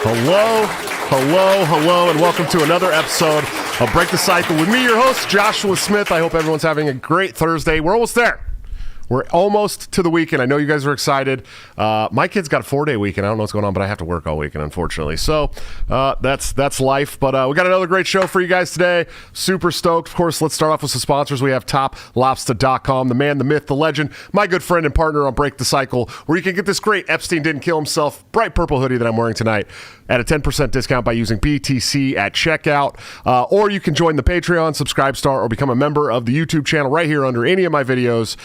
Hello, and welcome to another episode of Break the Cycle with me, your host, Joshua Smith. I hope everyone's having a great Thursday. We're almost there. We're almost to the weekend. I know you guys are excited. My kid's got a 4-day weekend. I don't know what's going on, but I have to work all weekend, unfortunately. So that's life. But we got another great show for you guys today. Super stoked. Of course, let's start off with some sponsors. We have TopLobster.com, the man, the myth, the legend, my good friend and partner on Break the Cycle, where you can get this great Epstein Didn't Kill Himself bright purple hoodie that I'm wearing tonight at a 10% discount by using BTC at checkout. Or you can join the Patreon, subscribe star, or become a member of the YouTube channel right here under any of my videos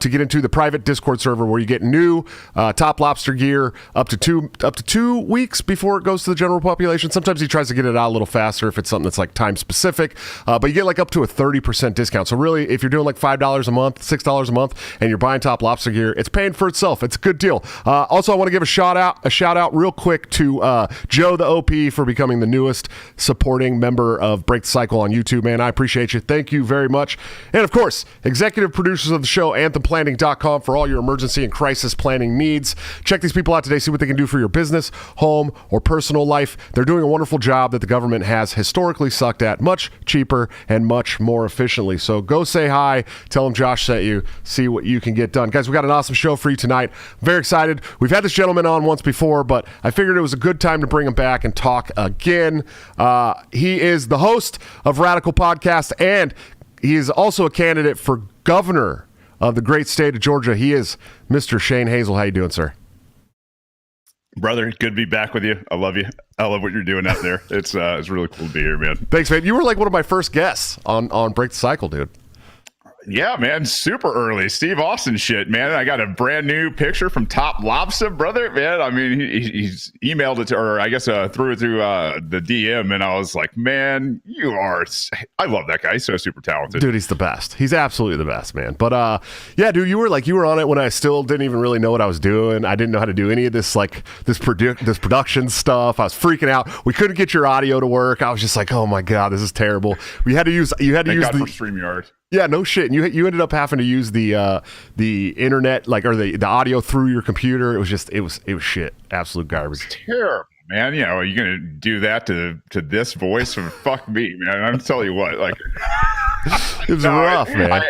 to get into the private Discord server where you get new Top Lobster gear up to two weeks before it goes to the general population. Sometimes he tries to get it out a little faster if it's something that's like time specific, but you get like up to a 30% discount. So really, if you're doing like $5 a month, $6 a month, and you're buying Top Lobster gear, it's paying for itself. It's a good deal. Also, I want to give a shout out real quick to Joe the OP for becoming the newest supporting member of Break the Cycle on YouTube. Man, I appreciate you. Thank you very much. And of course, executive producers of the show, AnthemPlanning.com, for all your emergency and crisis planning needs. Check these people out today. See what they can do for your business, home, or personal life. They're doing a wonderful job that the government has historically sucked at, much cheaper and much more efficiently. So go say hi. Tell them Josh sent you. See what you can get done. Guys, we got an awesome show for you tonight. Very excited. We've had this gentleman on once before, but I figured it was a good time to bring him back and talk again. He is the host of Radical Podcast, and he is also a candidate for governor of the great state of Georgia. He is Mr. Shane Hazel. How you doing, sir? Brother, good to be back with you. I love you. I love what you're doing out there. It's really cool to be here, man. Thanks, man. You were like one of my first guests on Break the Cycle, dude. Yeah, man, super early. Steve Austin shit, man. I got a brand new picture from Top Lobster, brother, man. I mean, he's emailed it to, or I guess through the DM, and I was like, man, I love that guy. He's so super talented. Dude, he's the best. He's absolutely the best, man. But yeah, dude, you were on it when I still didn't even really know what I was doing. I didn't know how to do any of this, like this production stuff. I was freaking out. We couldn't get your audio to work. I was just like, oh my God, this is terrible. You had to use for StreamYard. Yeah, no shit. And you ended up having to use the internet, like, or the audio through your computer. It was shit. Absolute garbage. It's terrible, man. You know, are you gonna do that to this voice? Or fuck me, man. I'm telling you what, like, it was rough, man.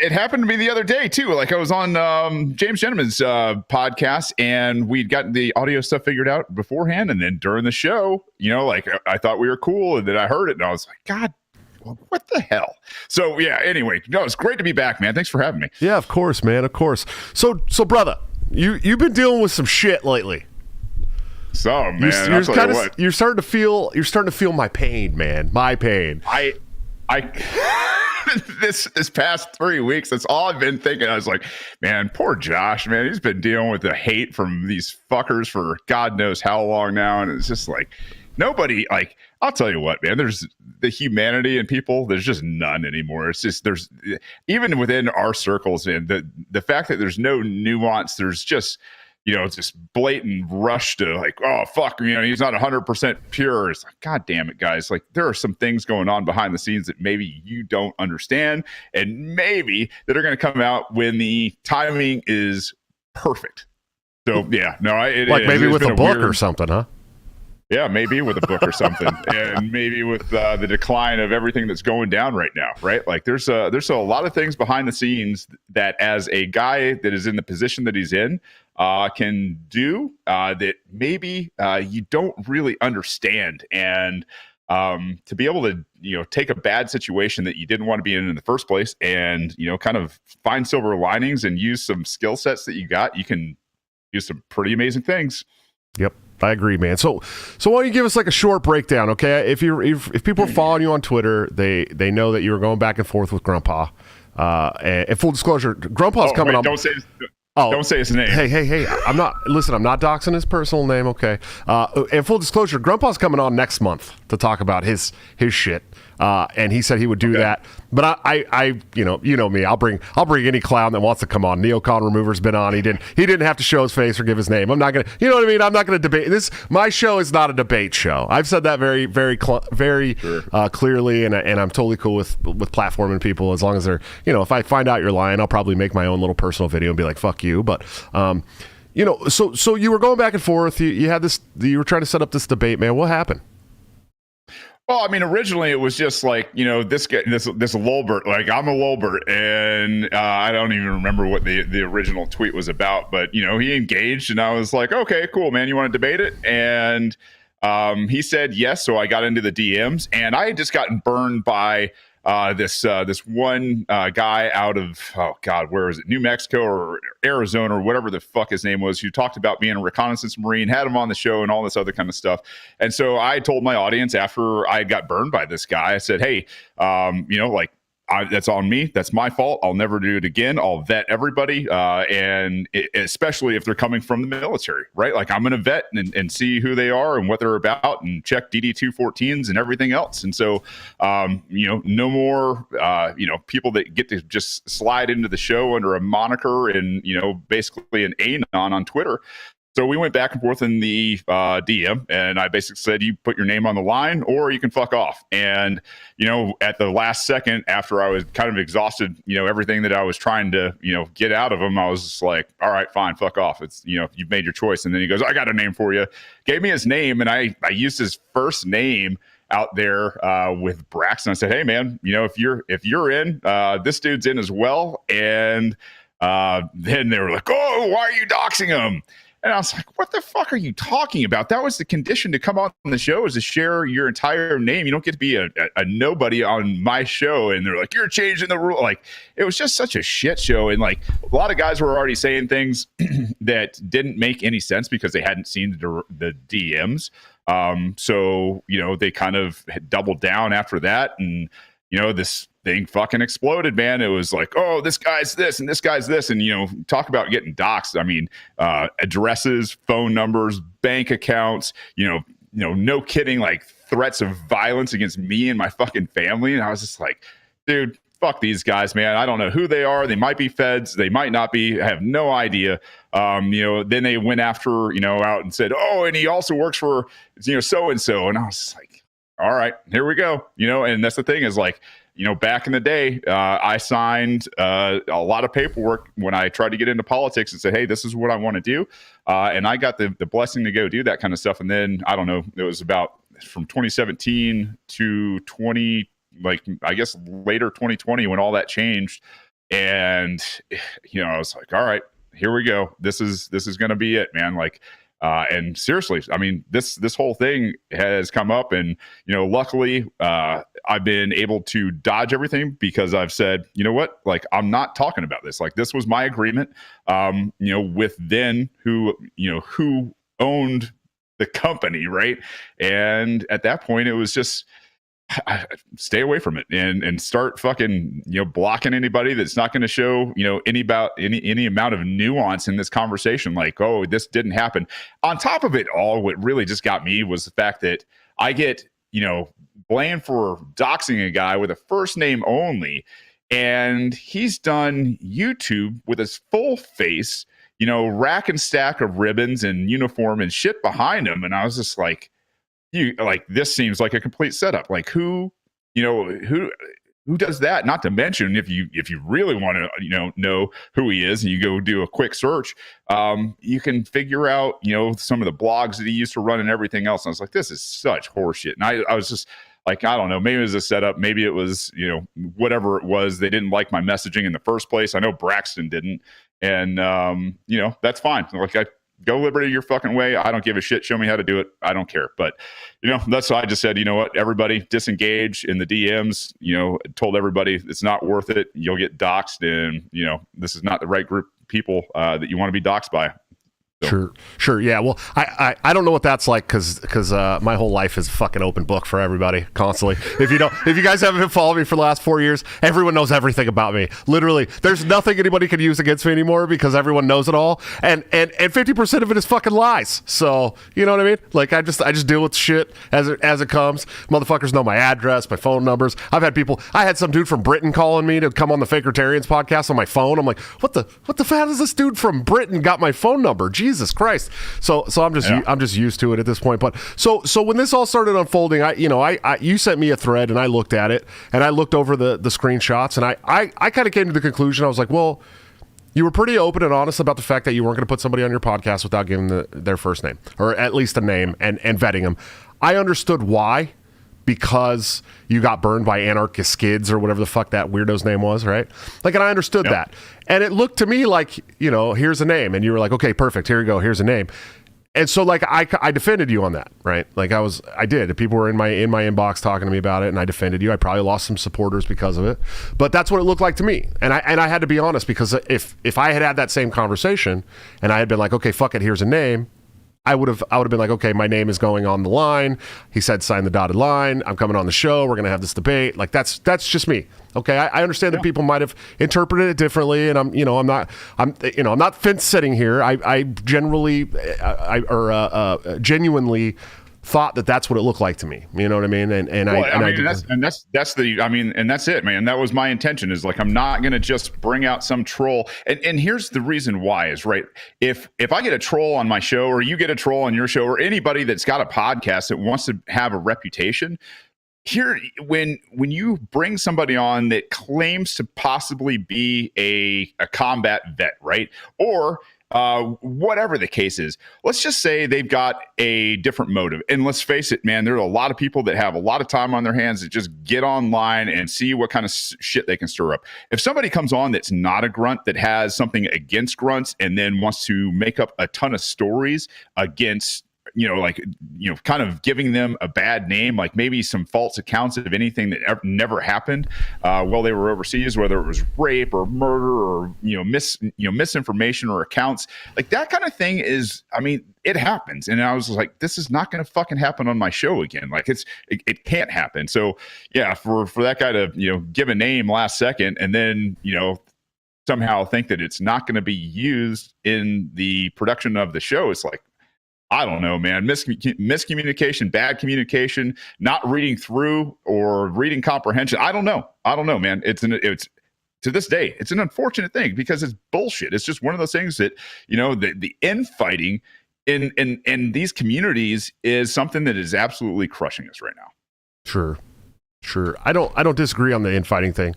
It happened to me the other day too. Like, I was on James Gentleman's podcast, and we'd gotten the audio stuff figured out beforehand, and then during the show, you know, like, I thought we were cool, and then I heard it, and I was like, God, what the hell? So yeah, anyway, no, it's great to be back, man. Thanks for having me. Yeah, of course, man, of course. So brother, you've been dealing with some shit lately. So, man, you're starting to feel my pain, man. My pain. I this past 3 weeks, that's all I've been thinking. I was like, man, poor Josh, man. He's been dealing with the hate from these fuckers for God knows how long now, and it's just like, nobody, like, I'll tell you what, man, there's the humanity in people, there's just none anymore. It's just, there's, even within our circles, and the fact that there's no nuance, there's just, you know, it's this blatant rush to, like, oh, fuck, you know, he's not 100% pure. It's like, God damn it, guys. Like, there are some things going on behind the scenes that maybe you don't understand, and maybe that are going to come out when the timing is perfect. So, yeah, no, maybe with a book or something, huh? Yeah, maybe with a book or something, and maybe with the decline of everything that's going down right now, right? Like, there's a lot of things behind the scenes that, as a guy that is in the position that he's in, can do that maybe you don't really understand, and to be able to, you know, take a bad situation that you didn't want to be in the first place, and, you know, kind of find silver linings and use some skill sets that you got, you can do some pretty amazing things. Yep. I agree, man. So why don't you give us like a short breakdown, okay? If people are following you on Twitter, they know that you were going back and forth with Grandpa. And full disclosure, Grandpa's coming up. Don't say his name. Hey! I'm not doxing his personal name, okay? And full disclosure, Grandpa's coming on next month to talk about his shit. And he said he would do that. But I you know me, I'll bring any clown that wants to come on. Neocon Remover's been on. He didn't have to show his face or give his name. I'm not gonna, you know what I mean? I'm not gonna debate this. My show is not a debate show. I've said that very clearly, and I'm totally cool with platforming people as long as they're, you know, if I find out you're lying, I'll probably make my own little personal video and be like, fuck you. But So you were going back and forth. You had this. You were trying to set up this debate, man. What happened? Well, I mean, originally it was just like, this guy, this Lulbert, like I'm a Lulbert, and I don't even remember what the original tweet was about, but he engaged, and I was like, okay, cool, man, you want to debate it? And he said yes, so I got into the DMs, and I had just gotten burned by this one guy out of, oh God, where is it? New Mexico or Arizona or whatever the fuck his name was, who talked about being a reconnaissance Marine, had him on the show and all this other kind of stuff. And so I told my audience after I got burned by this guy, I said, hey, that's on me. That's my fault. I'll never do it again. I'll vet everybody, especially if they're coming from the military, right? Like I'm going to vet and see who they are and what they're about and check DD-214s and everything else. And so, no more, people that get to just slide into the show under a moniker and, basically an anon on Twitter. So we went back and forth in the DM, and I basically said, you put your name on the line or you can fuck off. And, at the last second, after I was kind of exhausted, everything that I was trying to, get out of him, I was just like, all right, fine, fuck off. It's, you've made your choice. And then he goes, I got a name for you. Gave me his name, and I used his first name out there with Braxton. I said, hey, man, if you're in, this dude's in as well. And then they were like, oh, why are you doxing him? And I was like, what the fuck are you talking about? That was the condition to come on the show, is to share your entire name. You don't get to be a nobody on my show. And they're like, you're changing the rule. Like, it was just such a shit show. And like a lot of guys were already saying things that didn't make any sense because they hadn't seen the DMs. So, they kind of doubled down after that. And, this thing fucking exploded, man. It was like, oh, this guy's this and this guy's this. And, talk about getting doxxed. I mean, addresses, phone numbers, bank accounts, no kidding, like threats of violence against me and my fucking family. And I was just like, dude, fuck these guys, man. I don't know who they are. They might be feds. They might not be. I have no idea. Then they went after, out and said, oh, and he also works for, so-and-so. And I was just like, all right, here we go. And that's the thing is like, back in the day, I signed a lot of paperwork when I tried to get into politics and said, hey, this is what I want to do. And I got the blessing to go do that kind of stuff. And then, I don't know, it was about from 2017 to I guess later 2020 when all that changed. And, I was like, all right, here we go. This is going to be it, man. Like, and seriously, I mean, this whole thing has come up, and luckily, I've been able to dodge everything because I've said, you know what, like I'm not talking about this. Like this was my agreement, with then who owned the company, right? And at that point, it was just stay away from it and start fucking blocking anybody that's not going to show any amount of nuance in this conversation, like, oh, this didn't happen. On top of it all, what really just got me was the fact that I get blamed for doxing a guy with a first name only, and he's done YouTube with his full face, rack and stack of ribbons and uniform and shit behind him. And I was just like, this seems like a complete setup. Like who does that? Not to mention if you really want to know who he is and you go do a quick search, you can figure out some of the blogs that he used to run and everything else. And I was like, this is such horseshit. And I was just like, I don't know, maybe it was a setup, maybe it was whatever it was. They didn't like my messaging in the first place. I know Braxton didn't, and that's fine. Like go Liberty your fucking way. I don't give a shit. Show me how to do it. I don't care. But, that's why I just said, you know what, everybody disengage in the DMs, told everybody it's not worth it. You'll get doxxed, and, this is not the right group of people that you want to be doxxed by. So. Sure. Yeah. Well, I don't know what that's like because my whole life is a fucking open book for everybody constantly. If you guys haven't been following me for the last 4 years, everyone knows everything about me. Literally, there's nothing anybody can use against me anymore because everyone knows it all. And 50% of it is fucking lies. So you know what I mean? Like I just deal with shit as it comes. Motherfuckers know my address, my phone numbers. I had some dude from Britain calling me to come on the Fakertarians podcast on my phone. I'm like, what the fuck is this dude from Britain got my phone number? Jesus Christ. So I'm just used to it at this point. But so when this all started unfolding, you sent me a thread and I looked at it and I looked over the screenshots and I kind of came to the conclusion. I was like, well, You were pretty open and honest about the fact that you weren't going to put somebody on your podcast without giving their first name, or at least a name, and vetting them. I understood why, because you got burned by Anarchist Skids or whatever the fuck that weirdo's name was, right? Like, and I understood that. And it looked to me like, here's a name. And you were like, okay, perfect. Here you go. Here's a name. And so, like, I defended you on that, right? Like, I did. People were in my inbox talking to me about it, and I defended you. I probably lost some supporters because of it, but that's what it looked like to me. And I had to be honest, because if I had that same conversation and I had been like, okay, fuck it, here's a name, I would have been like, okay, my name is going on the line. He said, sign the dotted line. I'm coming on the show. We're going to have this debate. Like, that's just me. Okay. I understand that people might have interpreted it differently, and I'm not fence sitting here. I generally, genuinely thought that that's what it looked like to me. You know what I mean? That's it, man. That was my intention, is like, I'm not going to just bring out some troll. And here's the reason why is, right. If I get a troll on my show, or you get a troll on your show, or anybody that's got a podcast that wants to have a reputation here, when you bring somebody on that claims to possibly be a combat vet, right. Or whatever the case is, let's just say they've got a different motive. And let's face it, man, there are a lot of people that have a lot of time on their hands that just get online and see what kind of shit they can stir up. If somebody comes on that's not a grunt, that has something against grunts, and then wants to make up a ton of stories against, kind of giving them a bad name, like maybe some false accounts of anything that never happened while they were overseas, whether it was rape or murder or misinformation or accounts, like that kind of thing is, it happens. And I was like, this is not going to fucking happen on my show again. Like, it can't happen. So yeah, for that guy to give a name last second and then somehow think that it's not going to be used in the production of the show, it's like, I don't know, man. Miscommunication, bad communication, not reading through or reading comprehension. I don't know, man. It's to this day, it's an unfortunate thing because it's bullshit. It's just one of those things that, the infighting in these communities is something that is absolutely crushing us right now. Sure. I don't disagree on the infighting thing.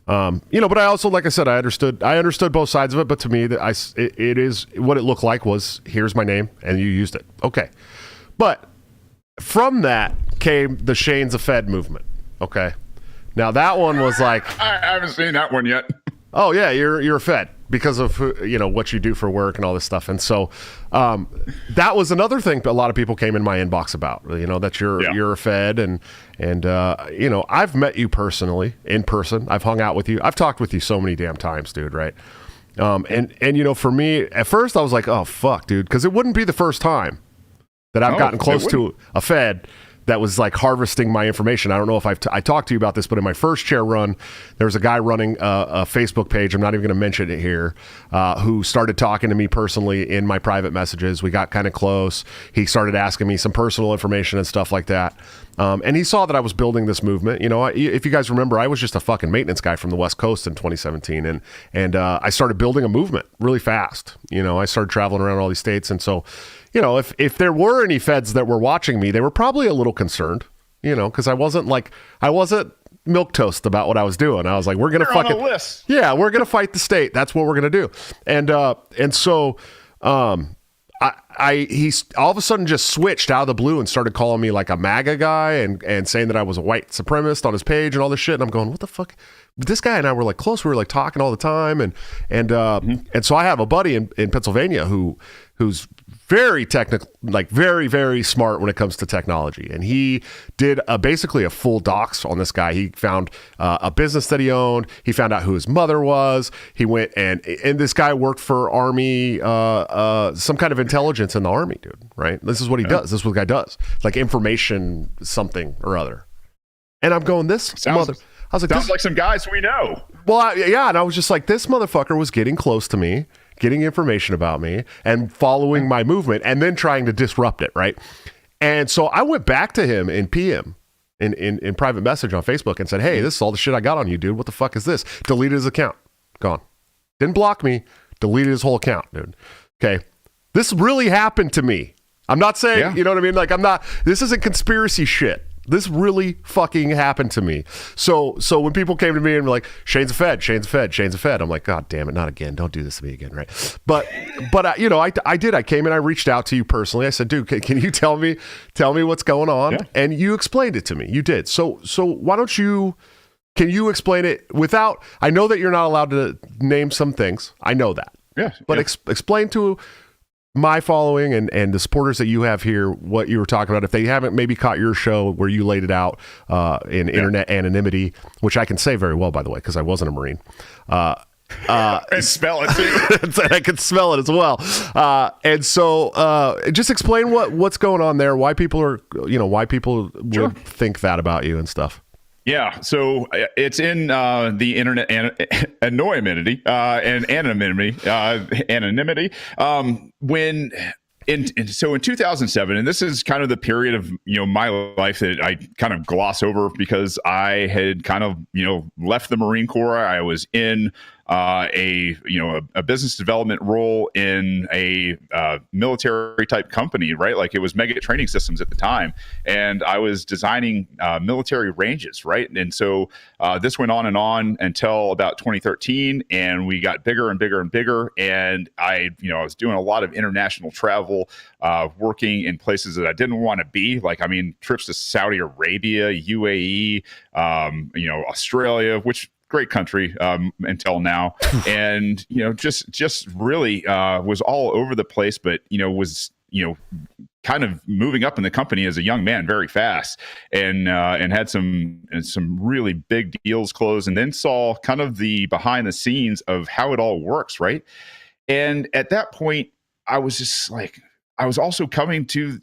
But I also, like I said, I understood both sides of it, but to me, it is what it looked like was, here's my name and you used it. Okay. But from that came the Shane's a Fed movement. Okay. Now that one was like, I haven't seen that one yet. Oh yeah, you're a Fed because of what you do for work and all this stuff. And so that was another thing a lot of people came in my inbox about, that you're a Fed and I've met you personally in person. I've hung out with you. I've talked with you so many damn times, dude. Right. And for me at first I was like, oh fuck, dude. Cause it wouldn't be the first time that I've gotten close to a Fed that was like harvesting my information. I don't know if I talked to you about this, but in my first chair run, there was a guy running a Facebook page. I'm not even going to mention it here, who started talking to me personally in my private messages. We got kind of close. He started asking me some personal information and stuff like that. And he saw that I was building this movement. If you guys remember, I was just a fucking maintenance guy from the West Coast in 2017. And I started building a movement really fast. I started traveling around all these states. And so, if there were any Feds that were watching me, they were probably a little concerned, because I wasn't milquetoast about what I was doing. I was like, we're going to fucking, we're going to fight the state. That's what we're going to do. And so, he's all of a sudden just switched out of the blue and started calling me like a MAGA guy and saying that I was a white supremacist on his page and all this shit. And I'm going, what the fuck? This guy and I were like close. We were like talking all the time. And so I have a buddy in Pennsylvania who's very technical, like very, very smart when it comes to technology. And he did basically a full docs on this guy. He found a business that he owned. He found out who his mother was. He went and this guy worked for Army, some kind of intelligence in the Army, dude, right? This is what he does. This is what the guy does. Like information something or other. And I'm going, I was like, sounds like some guys we know. Well, yeah. And I was just like, this motherfucker was getting close to me, getting information about me and following my movement and then trying to disrupt it. Right. And so I went back to him in PM in private message on Facebook and said, hey, this is all the shit I got on you, dude. What the fuck is this? Deleted his account. Gone. Didn't block me. Deleted his whole account, dude. Okay. This really happened to me. I'm not saying, you know what I mean? Like this isn't conspiracy shit. This really fucking happened to me. So when people came to me and were like, Shane's a Fed, Shane's a Fed, Shane's a Fed, I'm like, God damn it, not again. Don't do this to me again, right? But I did. I came and I reached out to you personally. I said, dude, can you tell me what's going on? Yeah. And you explained it to me. You did. So why don't you, can you explain it without, I know that you're not allowed to name some things. I know that. Yeah. But explain to my following and the supporters that you have here what you were talking about, if they haven't maybe caught your show where you laid it out in internet anonymity, which I can say very well, by the way, because I wasn't a Marine. And spell it too. I can smell it as well. And so just explain what's going on there, why people are, why people would think that about you and stuff. Yeah, so it's in the internet anonymity and anonymity. So in 2007, and this is kind of the period of my life that I kind of gloss over because I had kind of left the Marine Corps. I was in a business development role in a military type company, right? Like it was Mega Training Systems at the time, and I was designing military ranges, right? And so this went on and on until about 2013, and we got bigger and bigger and bigger. And I was doing a lot of international travel, working in places that I didn't want to be. Like, I mean, trips to Saudi Arabia, UAE, Australia, which great country until now, and just really was all over the place, but was kind of moving up in the company as a young man very fast, and had some really big deals close, and then saw kind of the behind the scenes of how it all works, right? And at that point, I was just like, I was also coming to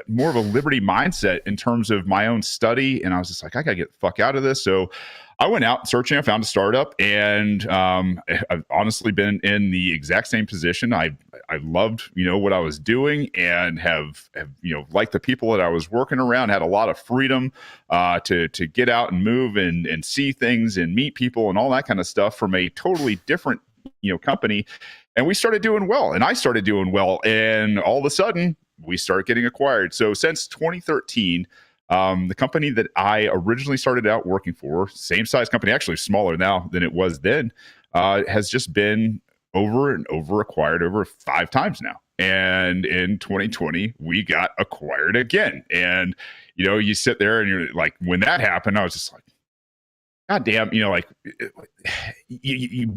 more of a liberty mindset in terms of my own study, and I was just like, I gotta get the fuck out of this. So I went out searching. I found a startup, and I've honestly been in the exact same position. I loved what I was doing, and have liked the people that I was working around. Had a lot of freedom to get out and move and see things and meet people and all that kind of stuff from a totally different company. And we started doing well, and I started doing well, and all of a sudden we started getting acquired. So since 2013. The company that I originally started out working for, same size company, actually smaller now than it was then, has just been over and over acquired over 5 times now. And in 2020, we got acquired again. And, you sit there and you're like, when that happened, I was just like, God damn, you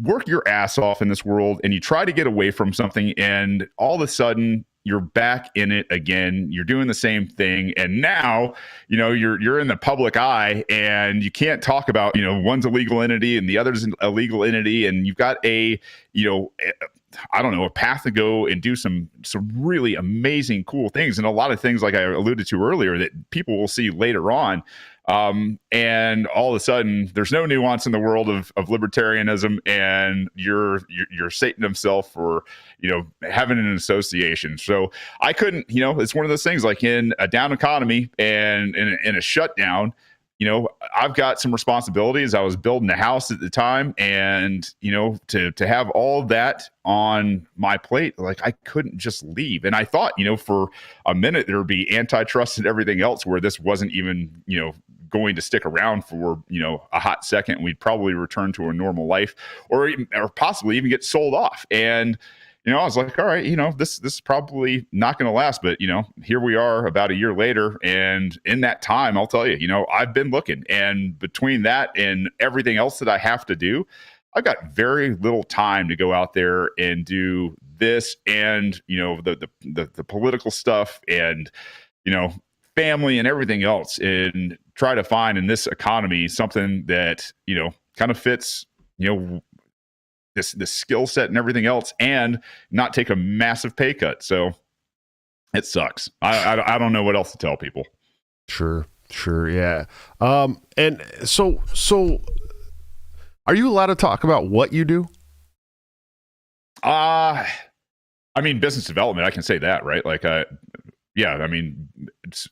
work your ass off in this world and you try to get away from something, and all of a sudden you're back in it again. You're doing the same thing, and now you're in the public eye, and you can't talk about one's a legal entity and the other's a legal entity, and you've got a path to go and do some really amazing, cool things, and a lot of things like I alluded to earlier that people will see later on. And all of a sudden there's no nuance in the world of libertarianism, and you're Satan himself for, having an association. So I couldn't, it's one of those things, like in a down economy and in a shutdown, I've got some responsibilities. I was building a house at the time, and, to have all of that on my plate, like I couldn't just leave. And I thought, for a minute there would be antitrust and everything else where this wasn't even, going to stick around for, a hot second. We'd probably return to a normal life, or possibly even get sold off. And, I was like, all right, this is probably not going to last, but, here we are about a year later. And in that time, I'll tell you, I've been looking, and between that and everything else that I have to do, I've got very little time to go out there and do this and, the political stuff and, family and everything else, and try to find in this economy something that, kind of fits, this skill set and everything else, and not take a massive pay cut. So it sucks. I don't know what else to tell people. Sure. Yeah. And so are you allowed to talk about what you do? I mean, business development, I can say that, right? Like,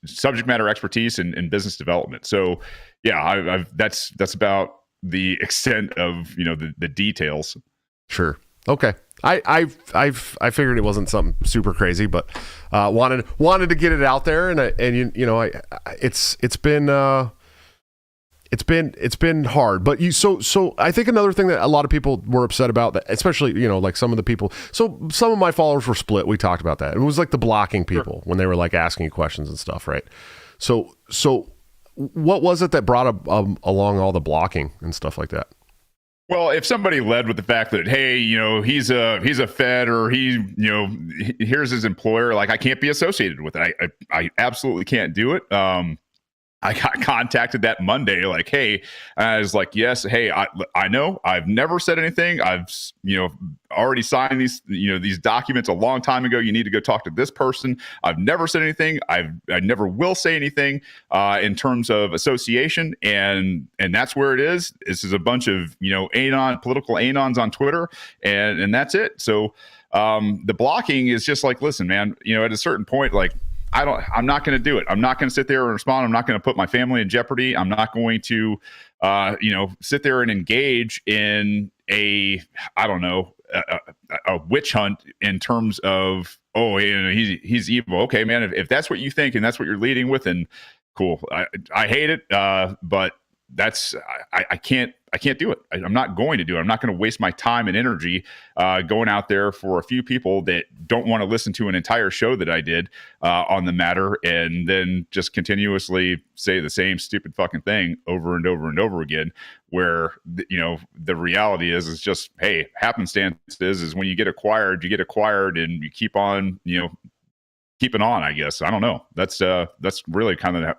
subject matter expertise in business development. So yeah, that's about the extent of, the details. Sure. Okay. I figured it wasn't something super crazy, but wanted to get it out there, and it's been hard. But so I think another thing that a lot of people were upset about, that especially like some of the people. So some of my followers were split. We talked about that. It was like the blocking people when they were like asking you questions and stuff, right? So what was it that brought along all the blocking and stuff like that? Well, if somebody led with the fact that, hey, he's a Fed, or here's his employer, like, I can't be associated with it. I absolutely can't do it. I got contacted that Monday, like, hey, I was like, yes, hey, I know I've never said anything. I've, already signed these documents a long time ago. You need to go talk to this person. I've never said anything. I never will say anything in terms of association. And that's where it is. This is a bunch of, political anons on Twitter, and that's it. So the blocking is just like, listen, man, at a certain point, like, I'm not going to do it. I'm not going to sit there and respond. I'm not going to put my family in jeopardy. I'm not going to, sit there and engage in a witch hunt in terms of, he's evil. Okay, man, if that's what you think and that's what you're leading with, and cool. I hate it. But that's, I can't do it. I'm not going to do it. I'm not going to waste my time and energy going out there for a few people that don't want to listen to an entire show that I did on the matter, and then just continuously say the same stupid fucking thing over and over and over again, where the reality is just, hey, happenstance is when you get acquired, and you keep on, keeping on, I guess. I don't know. That's really kind of that.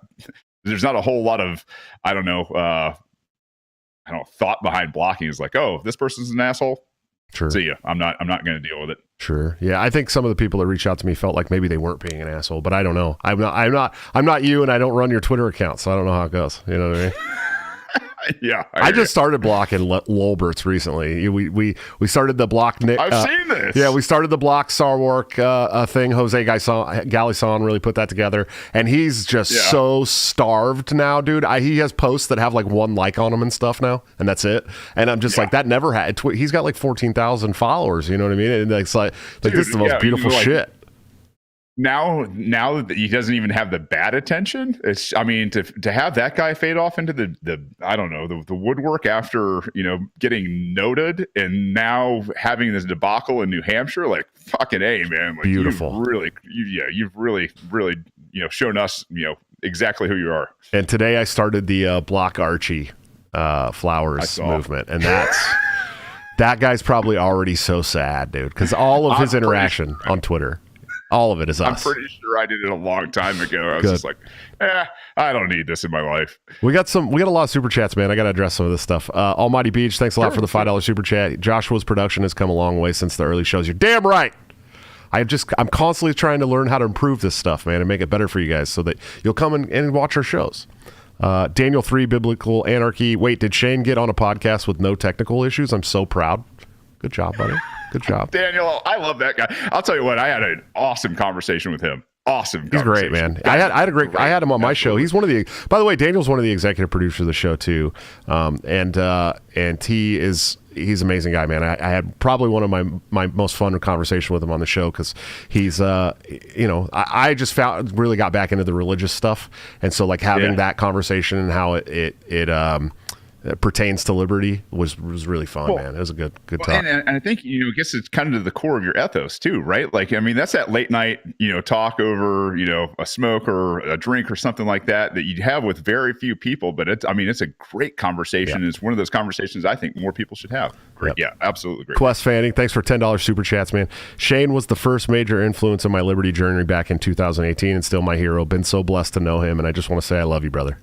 There's not a whole lot of, thought behind blocking. Is like, oh, this person's an asshole. Sure. See ya. I'm not going to deal with it. Sure. Yeah. I think some of the people that reached out to me felt like maybe they weren't being an asshole, but I don't know. I'm not you, and I don't run your Twitter account, so I don't know how it goes. You know what I mean? Yeah, I just started blocking Lolberts recently. We started the block. I've seen this. Yeah, we started the block Sarwark thing. Jose Galison really put that together, and he's just so starved now, dude. He has posts that have like one like on them and stuff now, and that's it. And I'm just like, that never had. He's got like 14,000 followers. You know what I mean? And it's like dude, this is the most beautiful shit. Now that he doesn't even have the bad attention, to have that guy fade off into the woodwork after getting noted, and now having this debacle in New Hampshire, like, fucking A, man, like, beautiful. You've really shown us exactly who you are. And today I started the Block Archie Flowers movement, and that guy's probably already so sad, dude, because all of his interaction on Twitter. All of it is us. I'm pretty sure I did it a long time ago. I was just like, I don't need this in my life. We got a lot of super chats, man. I got to address some of this stuff. Almighty Beach, thanks a lot for the $5 super chat. Joshua's production has come a long way since the early shows. You're damn right. I'm constantly trying to learn how to improve this stuff, man, and make it better for you guys so that you'll come and watch our shows. Daniel 3, Biblical Anarchy. Wait, did Shane get on a podcast with no technical issues? I'm so proud. Good job, buddy. Good job. Daniel, I love that guy. I'll tell you what, I had an awesome conversation with him. Awesome. He's great, man. I had him on my show. He's by the way, Daniel's one of the executive producers of the show too. And he's an amazing guy, man. I had probably one of my most fun conversation with him on the show, because he's, I just really got back into the religious stuff. And so like having that conversation and how it pertains to liberty was really fun, man. It was a good talk. And I think, I guess it's kind of to the core of your ethos too, right? Like, that's that late night, talk over, a smoke or a drink or something like that you have with very few people, but it's a great conversation. Yep. It's one of those conversations I think more people should have. Great. Yep. Yeah, absolutely great. Quest Fanning, thanks for $10 super chats, man. Shane was the first major influence in my liberty journey back in 2018 and still my hero. Been so blessed to know him, and I just want to say I love you, brother.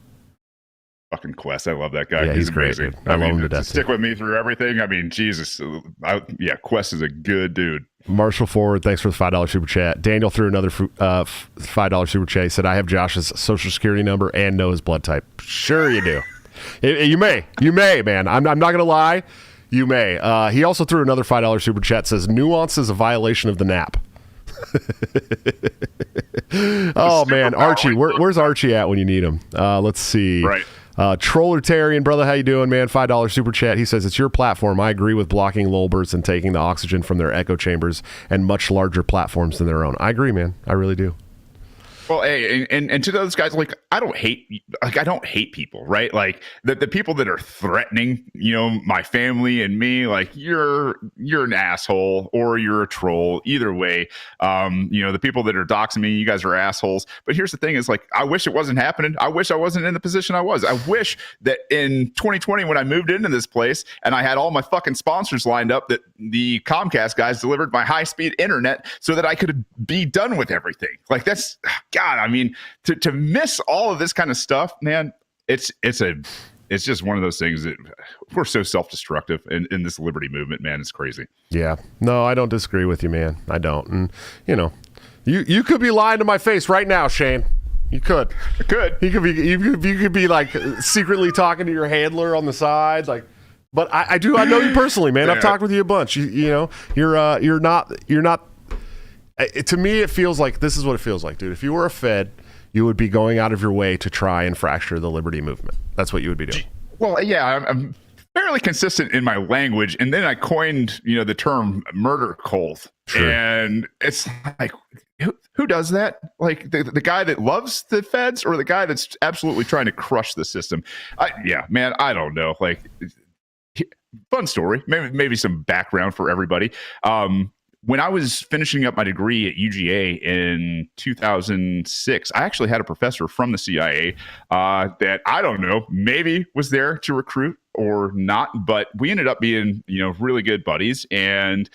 Fucking Quest. I love that guy. Yeah, he's great, dude. I love him to death. Stick with me through everything. Jesus. Quest is a good dude. Marshall Forward, thanks for the $5 super chat. Daniel threw another $5 super chat. He said, I have Josh's social security number and know his blood type. Sure you do. You may, man. I'm not going to lie. You may. He also threw another $5 super chat. Says, nuance is a violation of the NAP. Oh man, Archie, where's Archie at when you need him? Let's see. Right. Trollertarian, brother, how you doing, man? $5 super chat. He says, it's your platform. I agree with blocking lulberts and taking the oxygen from their echo chambers and much larger platforms than their own. I agree, man. I really do. Well, hey, and to those guys, like, I don't hate people, right? Like the people that are threatening, my family and me, like you're an asshole or you're a troll. Either way, the people that are doxing me, you guys are assholes. But here's the thing: is like, I wish it wasn't happening. I wish I wasn't in the position I was. I wish that in 2020, when I moved into this place and I had all my fucking sponsors lined up, that the Comcast guys delivered my high-speed internet so that I could be done with everything. Like that's. God, I mean, to miss all of this kind of stuff, man, it's just one of those things that we're so self-destructive in this liberty movement, man. It's crazy. Yeah. No, I don't disagree with you, man. I don't. And, you could be lying to my face right now, Shane. You could. I could. You could be like secretly talking to your handler on the side, like. But I know you personally, man. I've talked with you a bunch. You're not. To me, it feels like this is what it feels like, dude. If you were a Fed, you would be going out of your way to try and fracture the liberty movement. That's what you would be doing. Well, yeah, I'm fairly consistent in my language, and then I coined, the term murder cult, sure. And it's like, who does that? Like the guy that loves the Feds, or the guy that's absolutely trying to crush the system? Man, I don't know. Like, fun story, maybe some background for everybody. When I was finishing up my degree at UGA in 2006, I actually had a professor from the CIA that I don't know, maybe was there to recruit or not, but we ended up being, really good buddies. And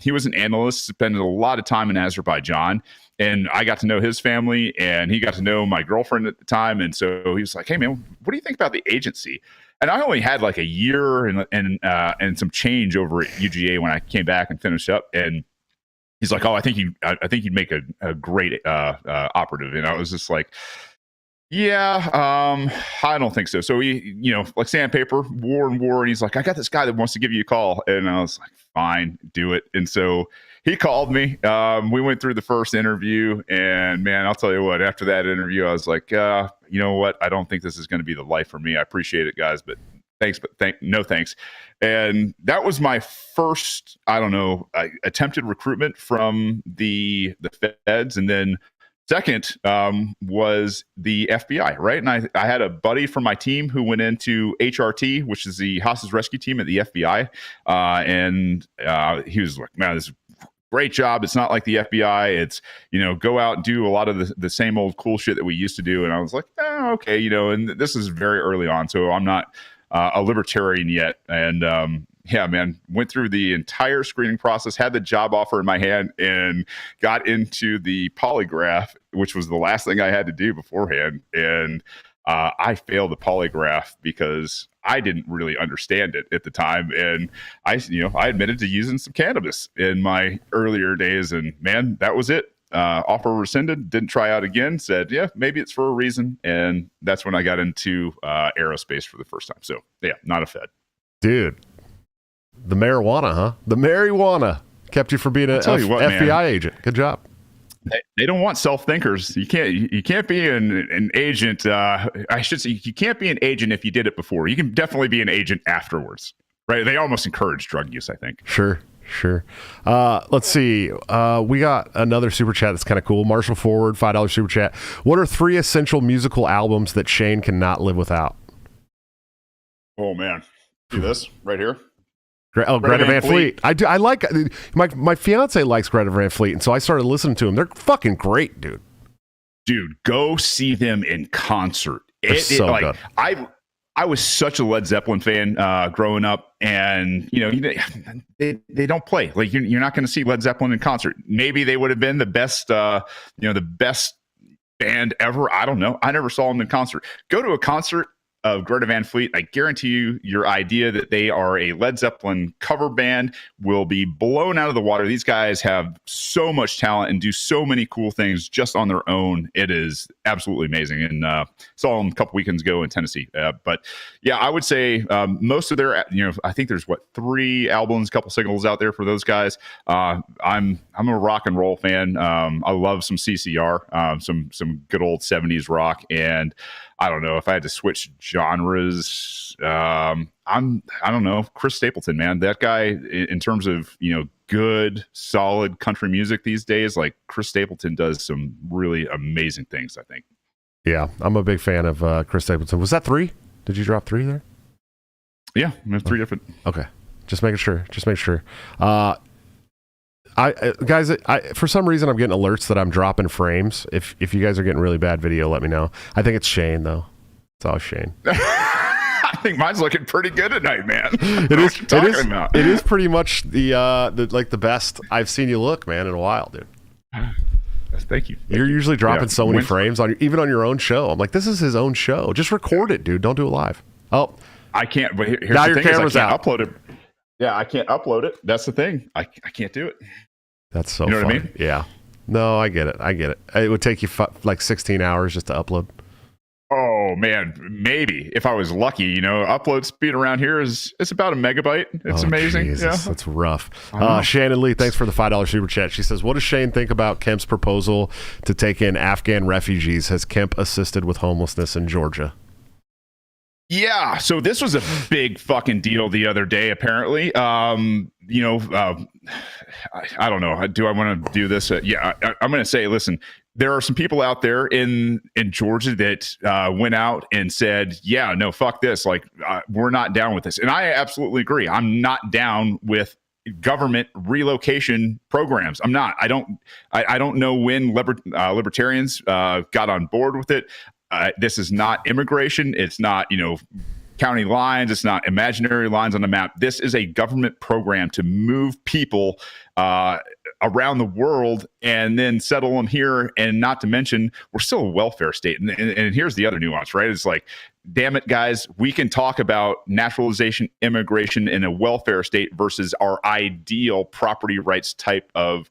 he was an analyst, spending a lot of time in Azerbaijan. And I got to know his family, and he got to know my girlfriend at the time. And so he was like, hey, man, what do you think about the agency? And I only had like a year and some change over at UGA when I came back and finished up. And he's like, "Oh, I think you'd make a great operative." And I was just like, "Yeah, I don't think so." So he, like sandpaper, war. And he's like, "I got this guy that wants to give you a call." And I was like, "Fine, do it." And so he called me. We went through the first interview, and man, I'll tell you what, after that interview, I was like, you know what? I don't think this is going to be the life for me. I appreciate it, guys, but thanks, but no thanks. And that was my first, attempted recruitment from the Feds. And then second was the FBI, right? And I had a buddy from my team who went into HRT, which is the hostage rescue team at the FBI. And he was like, man, this is great job. It's not like the FBI. It's, go out and do a lot of the same old cool shit that we used to do. And I was like, okay, and this is very early on, so I'm not a libertarian yet. And yeah, man, went through the entire screening process, had the job offer in my hand, and got into the polygraph, which was the last thing I had to do beforehand. And I failed the polygraph because I didn't really understand it at the time. And I admitted to using some cannabis in my earlier days, and man, that was it. Offer rescinded, didn't try out again, said, yeah, maybe it's for a reason. And that's when I got into aerospace for the first time. So yeah, not a Fed. Dude, the marijuana, huh? The marijuana kept you from being an FBI agent. Good job. They don't want self-thinkers. You can't be an agent. I should say you can't be an agent if you did it before. You can definitely be an agent afterwards, right? They almost encourage drug use, I think. Sure. Let's see. We got another super chat that's kind of cool. Marshall Forward, $5 super chat. What are 3 essential musical albums that Shane cannot live without? Oh man, see this right here. Greta Van Fleet. I like my fiance likes Greta Van Fleet, and so I started listening to them. They're fucking great, dude. Dude, go see them in concert. They're so good. I was such a Led Zeppelin fan growing up, and they don't play. Like you're not going to see Led Zeppelin in concert. Maybe they would have been the best, the best band ever. I don't know. I never saw them in concert. Go to a concert of Greta Van Fleet. I guarantee you, your idea that they are a Led Zeppelin cover band will be blown out of the water. These guys have so much talent and do so many cool things just on their own. It is absolutely amazing. And saw them a couple weekends ago in Tennessee. But yeah, I would say most of their, I think there's 3 albums, a couple singles out there for those guys. I'm a rock and roll fan. I love some CCR, some good old 70s rock. And I don't know if I had to switch genres. I don't know, Chris Stapleton, man, that guy in terms of, good, solid country music these days, like Chris Stapleton does some really amazing things, I think. Yeah, I'm a big fan of Chris Stapleton. Was that 3? Did you drop 3 there? Yeah, we have 3 different. Okay, just making sure. Guys, for some reason I'm getting alerts that I'm dropping frames. If you guys are getting really bad video, let me know. I think it's Shane though. It's all Shane. I think mine's looking pretty good tonight, man. It is pretty much the best I've seen you look, man, in a while, dude. Thank you. You're usually dropping so many frames even on your own show. I'm like, this is his own show. Just record it, dude. Don't do it live. Oh, I can't. But here's now the your thing camera's is I can't out. upload it. Yeah, I can't upload it. That's the thing. I can't do it. That's so funny. What I mean? Yeah. No, I get it. It would take you like 16 hours just to upload. Oh man, maybe if I was lucky. Upload speed around here it's about a megabyte. It's amazing. Jesus, that's rough. Shannon Lee, thanks for the $5 super chat. She says, what does Shane think about Kemp's proposal to take in Afghan refugees? Has Kemp assisted with homelessness in Georgia? Yeah, so this was a big fucking deal the other day, apparently. I don't know. Do I want to do this? I'm going to say, listen, there are some people out there in Georgia that went out and said, yeah, no, fuck this. Like, we're not down with this. And I absolutely agree. I'm not down with government relocation programs. I'm not. I don't know when libertarians got on board with it. This is not immigration. It's not, county lines. It's not imaginary lines on the map. This is a government program to move people around the world and then settle them here. And not to mention, we're still a welfare state. And here's the other nuance, right? It's like, damn it, guys, we can talk about naturalization, immigration in a welfare state versus our ideal property rights type of,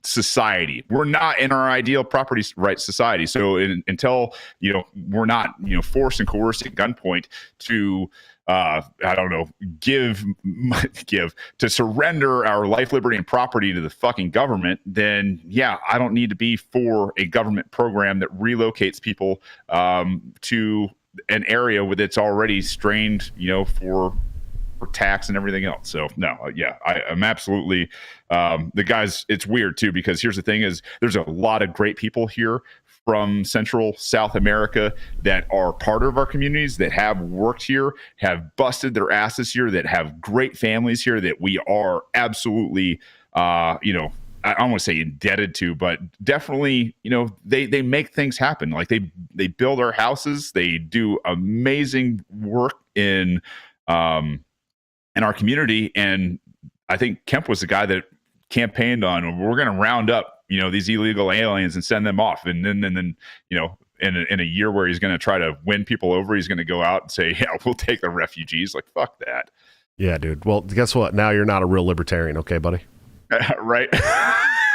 society. We're not in our ideal property rights society. So until we're not forced and coerced at gunpoint to give to surrender our life, liberty, and property to the fucking government, then yeah, I don't need to be for a government program that relocates people to an area with it's already strained for tax and everything else. So no, I'm absolutely the guys. It's weird too, because here's the thing is there's a lot of great people here from Central South America that are part of our communities, that have worked here, have busted their asses here, that have great families here, that we are absolutely I don't want to say indebted to, but definitely, they make things happen. Like they build our houses, they do amazing work in our community. And I think Kemp was the guy that campaigned on, we're going to round up, these illegal aliens and send them off. And then, in a year where he's going to try to win people over, he's going to go out and say, yeah, we'll take the refugees. Like, fuck that. Yeah, dude. Well, guess what? Now you're not a real libertarian. Okay, buddy. Right.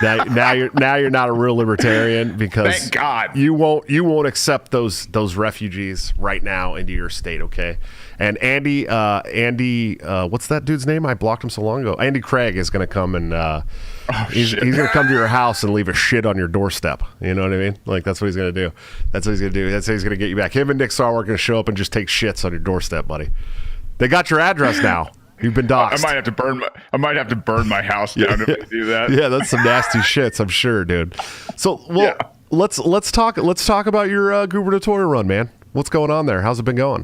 Now you're not a real libertarian because thank God you won't accept those refugees right now into your state, okay? And Andy, what's that dude's name? I blocked him so long ago. Andy Craig is going to come and he's going to come to your house and leave a shit on your doorstep. You know what I mean? Like that's what he's going to do. That's what he's going to do. That's how he's going to get you back. Him and Nick Sarwar are going to show up and just take shits on your doorstep, buddy. They got your address now. You've been doxxed. I might have to burn my house down if they do that. Yeah, that's some nasty shits, I'm sure, dude. So, let's talk about your gubernatorial run, man. What's going on there? How's it been going?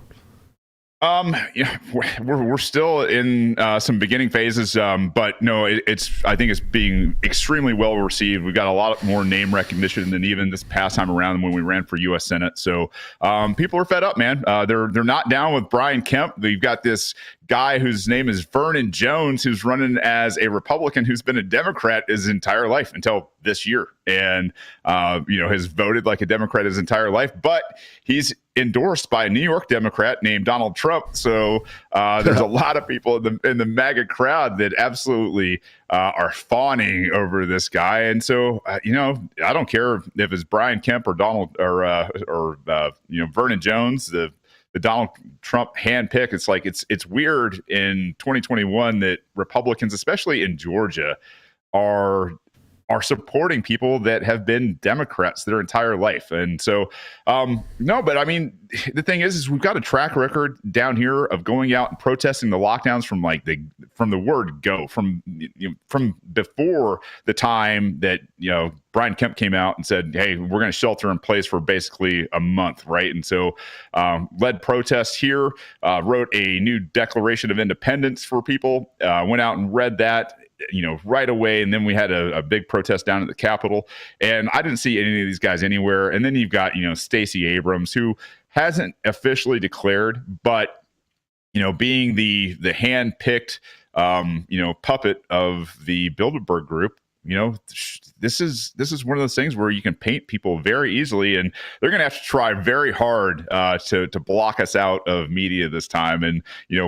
We're still in some beginning phases, but no, I think it's being extremely well received. We've got a lot more name recognition than even this past time around when we ran for U.S. Senate. So people are fed up, man. They're not down with Brian Kemp. They've got this guy whose name is Vernon Jones, who's running as a Republican, who's been a Democrat his entire life until this year, and has voted like a Democrat his entire life. But he's endorsed by a New York Democrat named Donald Trump. So there's a lot of people in the MAGA crowd that absolutely are fawning over this guy. And so I don't care if it's Brian Kemp or Donald or Vernon Jones, the Donald Trump handpick. It's like it's weird in 2021 that Republicans, especially in Georgia, are are supporting people that have been Democrats their entire life. And so, no, but I mean, the thing is we've got a track record down here of going out and protesting the lockdowns from the word go, from before the time that, Brian Kemp came out and said, hey, we're going to shelter in place for basically a month, right? And so led protests here, wrote a new Declaration of Independence for people, went out and read that, right away. And then we had a big protest down at the Capitol. And I didn't see any of these guys anywhere. And then you've got, Stacey Abrams, who hasn't officially declared, but, being the hand-picked, puppet of the Bilderberg group, this is one of those things where you can paint people very easily, and they're going to have to try very hard to block us out of media this time. And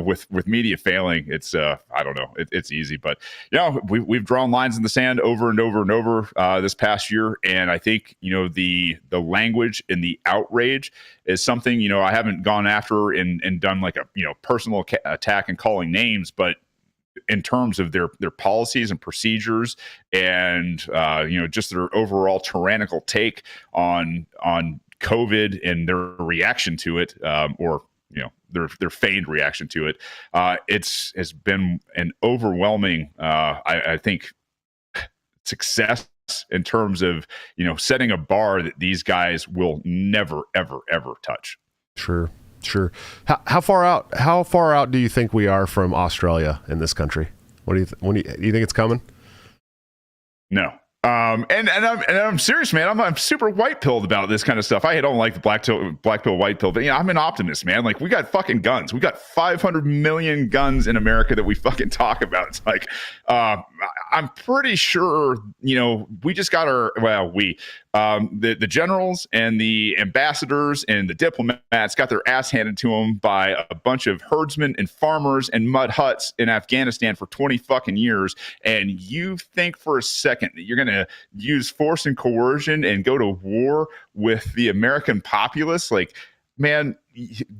with media failing, it's I don't know, it's easy, but we've drawn lines in the sand over and over and over this past year, and I think the language and the outrage is something I haven't gone after and done like a personal attack and calling names, but in terms of their policies and procedures and just their overall tyrannical take on COVID and their reaction to it, or their feigned reaction to it, has been an overwhelming I think success in terms of setting a bar that these guys will never ever touch. Sure. How far out do you think we are from Australia in this country? What do you do you think it's coming? No. And I'm serious, man. I'm super white pilled about this kind of stuff. I don't like the black pill, white pill, but I'm an optimist, man. Like, we got fucking guns. We got 500 million guns in America that we fucking talk about. It's like, I'm pretty sure, we just got the generals and the ambassadors and the diplomats got their ass handed to them by a bunch of herdsmen and farmers and mud huts in Afghanistan for 20 fucking years. And you think for a second that you're going to use force and coercion and go to war with the American populace? Like, man,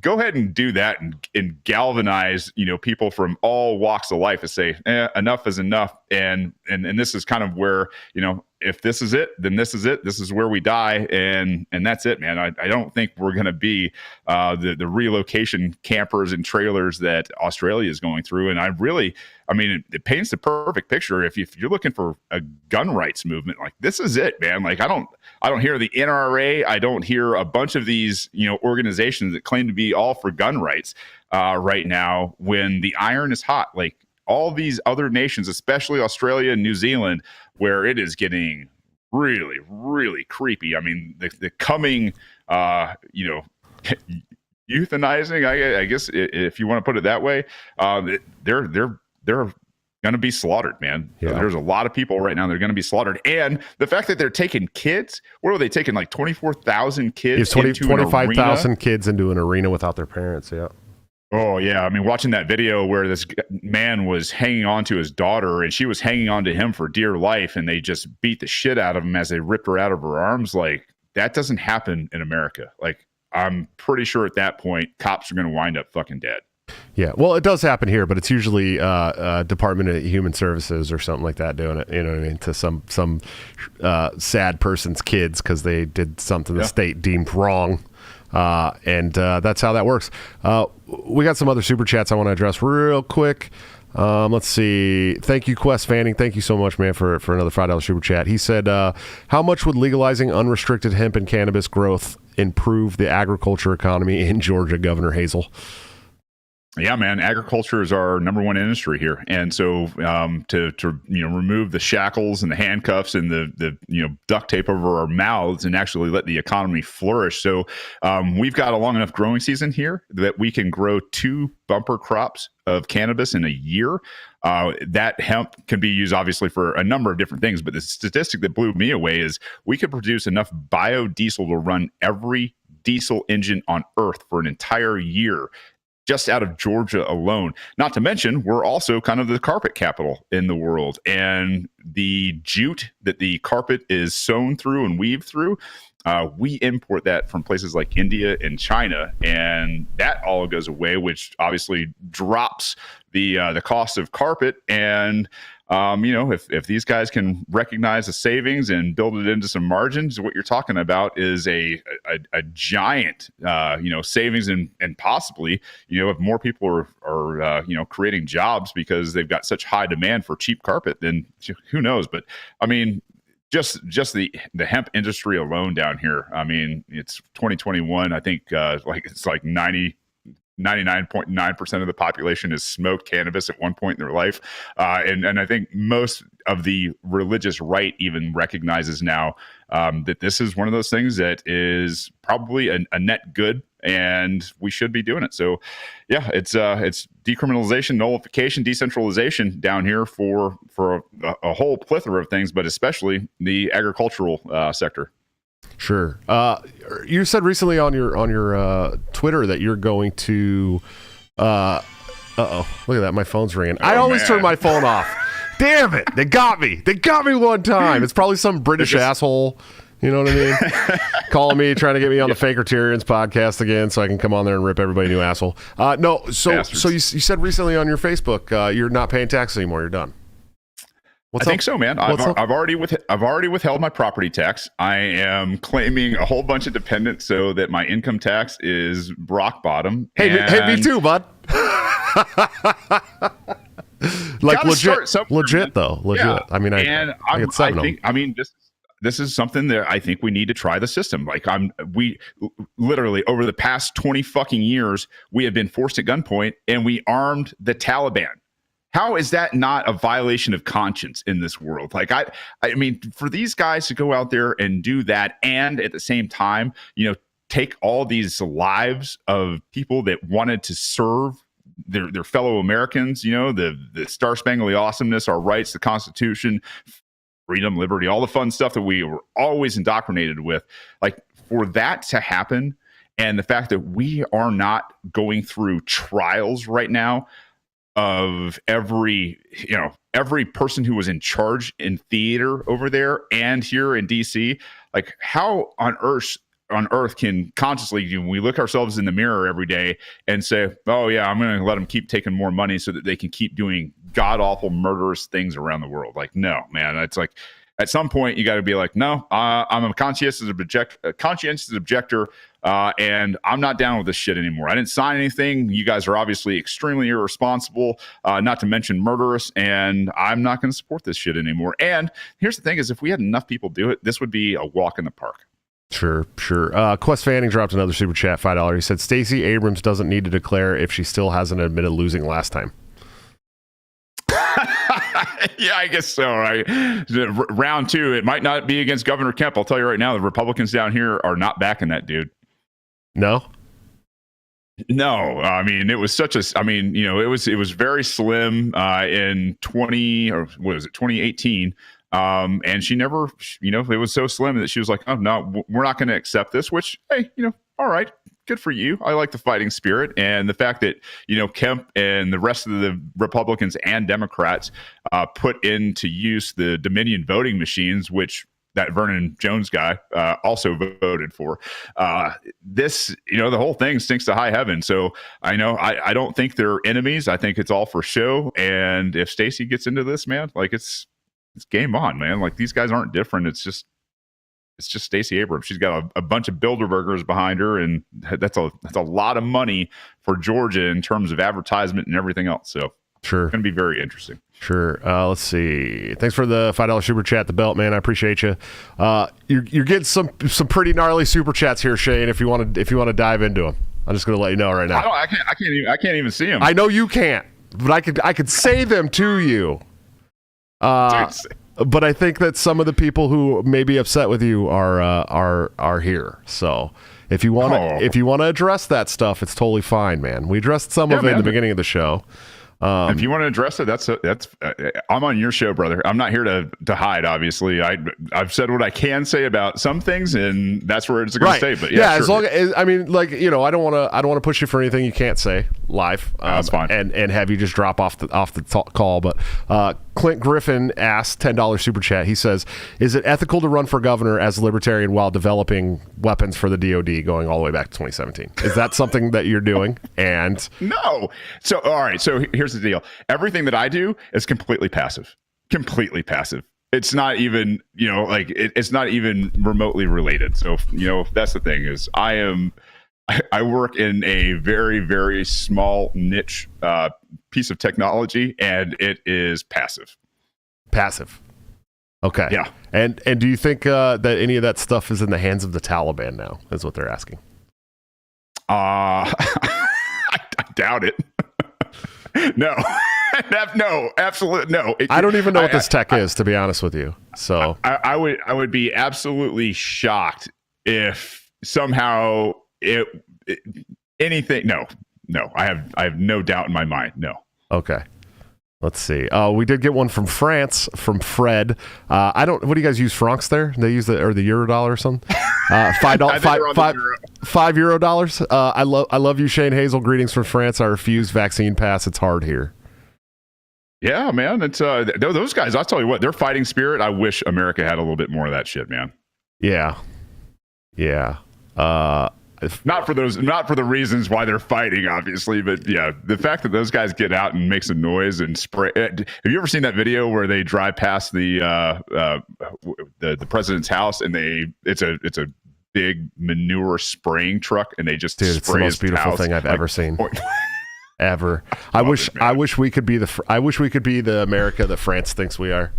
go ahead and do that and galvanize, people from all walks of life to say, enough is enough. And this is kind of where, if this is it, then this is it. This is where we die. And that's it, man. I don't think we're going to be the relocation campers and trailers that Australia is going through. And it paints the perfect picture. If you're looking for a gun rights movement, like, this is it, man. Like, I don't hear the NRA. I don't hear a bunch of these, organizations that claim to be all for gun rights right now, when the iron is hot. Like, all these other nations, especially Australia and New Zealand, where it is getting really, really creepy. I mean, the coming, euthanizing, I guess, if you want to put it that way, they're going to be slaughtered, man. Yeah. There's a lot of people right now that are going to be slaughtered. And the fact that they're taking kids, what are they taking? Like 24,000 kids? 25,000 kids into an arena without their parents. Yeah. Oh, yeah. I mean, watching that video where this man was hanging on to his daughter and she was hanging on to him for dear life, and they just beat the shit out of him as they ripped her out of her arms. Like, that doesn't happen in America. Like, I'm pretty sure at that point, cops are going to wind up fucking dead. Yeah, well, it does happen here, but it's usually Department of Human Services or something like that doing it. You know what I mean? To some sad person's kids because they did something the state deemed wrong. And that's how that works. We got some other super chats I want to address real quick. Let's see. Thank you, Quest Fanning. Thank you so much, man, for another $5 super chat. He said, how much would legalizing unrestricted hemp and cannabis growth improve the agriculture economy in Georgia, Governor Hazel? Yeah, man, agriculture is our number one industry here. And so to remove the shackles and the handcuffs and the duct tape over our mouths and actually let the economy flourish. So we've got a long enough growing season here that we can grow 2 bumper crops of cannabis in a year. That hemp can be used obviously for a number of different things, but the statistic that blew me away is we could produce enough biodiesel to run every diesel engine on Earth for an entire year, just out of Georgia alone. Not to mention, we're also kind of the carpet capital in the world. And the jute that the carpet is sewn through and weaved through, we import that from places like India and China. And that all goes away, which obviously drops the cost of carpet. And If these guys can recognize the savings and build it into some margins, what you're talking about is a giant, savings and possibly, if more people are creating jobs because they've got such high demand for cheap carpet, then who knows? But I mean, just the hemp industry alone down here. I mean, it's 2021. I think it's like 99.9% of the population has smoked cannabis at one point in their life. And I think most of the religious right even recognizes now that this is one of those things that is probably a net good, and we should be doing it. So yeah, it's decriminalization, nullification, decentralization down here for a whole plethora of things, but especially the agricultural sector. Sure. You said recently on your Twitter that you're going to. Look at that! My phone's ringing. I always turn my phone off. Damn it! They got me. They got me one time. It's probably some British asshole. You know what I mean? Calling me, trying to get me on the Fakertarians podcast again, so I can come on there and rip everybody a new asshole. No. So you said recently on your Facebook you're not paying taxes anymore. You're done. I think so, man. I've already withheld my property tax. I am claiming a whole bunch of dependents so that my income tax is rock bottom. Hey, me too, bud. Like legit though. Legit. Yeah. I mean, I get 7 of them. I mean, this is something that I think we need to try the system. Like we literally over the past 20 fucking years, we have been forced at gunpoint and we armed the Taliban. How is that not a violation of conscience in this world? Like, I mean, for these guys to go out there and do that and at the same time, take all these lives of people that wanted to serve their fellow Americans, the star-spangled awesomeness, our rights, the Constitution, freedom, liberty, all the fun stuff that we were always indoctrinated with. Like, for that to happen, and the fact that we are not going through trials right now of every person who was in charge in theater over there and here in DC, like how on earth can consciously we look ourselves in the mirror every day and say, oh yeah, I'm going to let them keep taking more money so that they can keep doing god awful murderous things around the world. Like, no, man, it's like at some point you got to be like, no, I'm a conscientious objector. And I'm not down with this shit anymore. I didn't sign anything. You guys are obviously extremely irresponsible, not to mention murderous, and I'm not going to support this shit anymore. And here's the thing is if we had enough people do it, this would be a walk in the park. Sure. Quest Fanning dropped another super chat, $5. He said, Stacey Abrams doesn't need to declare if she still hasn't admitted losing last time. Yeah, I guess so, right? Round 2, it might not be against Governor Kemp. I'll tell you right now, the Republicans down here are not backing that dude. No, I mean, it was it was very slim in 2018. And she never, it was so slim that she was like, oh no, we're not going to accept this, which, hey, all right, good for you. I like the fighting spirit. And the fact that, Kemp and the rest of the Republicans and Democrats put into use the Dominion voting machines, which that Vernon Jones guy also voted for. This, the whole thing stinks to high heaven. So I don't think they're enemies. I think it's all for show. And if Stacey gets into this, man, like it's game on, man. Like these guys aren't different. It's just Stacey Abrams. She's got a bunch of Bilderbergers behind her, and that's a lot of money for Georgia in terms of advertisement and everything else. So sure, it's going to be very interesting. Sure. Let's see. Thanks for the $5 super chat, the belt, man. I appreciate you. You're getting some pretty gnarly super chats here, Shane. If you want to dive into them, I'm just going to let you know right now. I can't even see them. I know you can't, but I could say them to you. But I think that some of the people who may be upset with you are here. So if you want to address that stuff, it's totally fine, man. We addressed some of it in the beginning of the show. If you want to address it, that's I'm on your show, brother. I'm not here to hide. Obviously, I've said what I can say about some things, and that's where it's going to stay. But yeah, as long as I mean, like I don't want to push you for anything you can't say live. That's fine. And have you just drop off the call. But Clint Griffin asked $10 super chat. He says, "Is it ethical to run for governor as a libertarian while developing weapons for the DoD going all the way back to 2017? Is that something that you're doing?" And no. So all right. So here's the deal. Everything that I do is completely passive. completely passive. It's not even, it's not even remotely related. So, that's the thing is I work in a very, very small niche piece of technology, and it is passive. Passive. Okay. Yeah. And do you think that any of that stuff is in the hands of the Taliban now, is what they're asking? I doubt it. No. No, absolutely no. I don't even know what this tech is, to be honest with you. So I would be absolutely shocked if somehow anything. No, I have no doubt in my mind. No. Okay. Let's see. We did get one from France from Fred. What do you guys use, francs there? They use the Eurodollar or something? $5 I love you, Shane Hazel. Greetings from France. I refuse vaccine pass. It's hard here. Yeah, man. It's those guys. I'll tell you what, their fighting spirit. I wish America had a little bit more of that shit, man. Yeah. Not for the reasons why they're fighting, obviously, but yeah, the fact that those guys get out and make some noise and spray. Have you ever seen that video where they drive past the president's house and it's a big manure spraying truck and they just spray it's the most beautiful thing I've ever seen. Ever. I wish we could be the America that France thinks we are.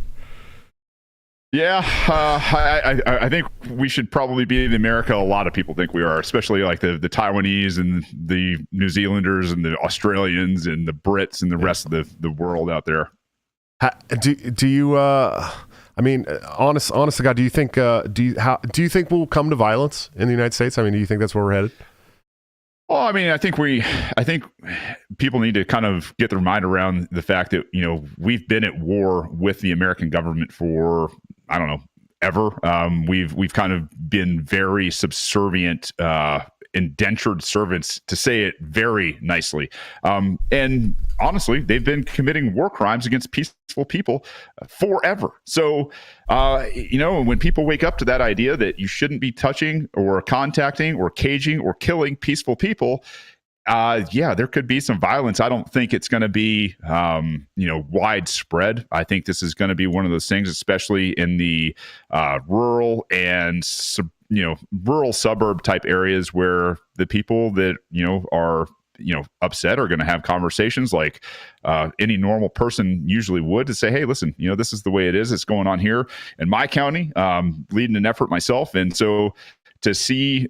Yeah, I think we should probably be the America a lot of people think we are, especially like the Taiwanese and the New Zealanders and the Australians and the Brits and the rest of the world out there. Do you? I mean, honest to God, do you think? Do you think we'll come to violence in the United States? I mean, do you think that's where we're headed? Well, I mean, I think people need to kind of get their mind around the fact that, we've been at war with the American government for, I don't know, ever. We've kind of been very subservient, indentured servants, to say it very nicely. And honestly, they've been committing war crimes against peaceful people forever. So, when people wake up to that idea that you shouldn't be touching or contacting or caging or killing peaceful people, there could be some violence. I don't think it's going to be, widespread. I think this is going to be one of those things, especially in the rural and rural suburb type areas where the people that, are, upset are going to have conversations like any normal person usually would, to say, hey, listen, this is the way it is. It's going on here in my county, leading an effort myself. And so to see,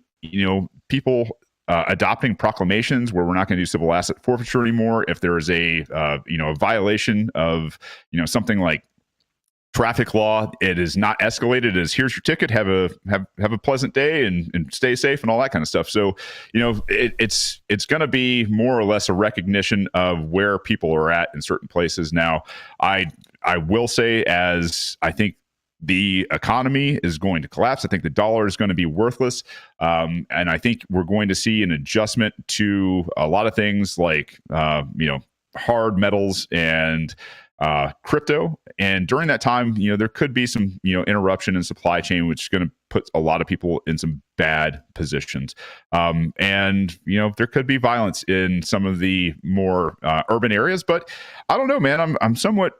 people adopting proclamations where we're not going to do civil asset forfeiture anymore, if there is a violation of, something like traffic law, it is not escalated as here's your ticket, have a pleasant day and stay safe and all that kind of stuff. So, it's going to be more or less a recognition of where people are at in certain places. Now, I will say, as I think the economy is going to collapse, I think the dollar is going to be worthless. And I think we're going to see an adjustment to a lot of things like, hard metals and crypto. And during that time, there could be some, interruption in supply chain, which is going to put a lot of people in some bad positions. And, there could be violence in some of the more urban areas, but I don't know, man. I'm somewhat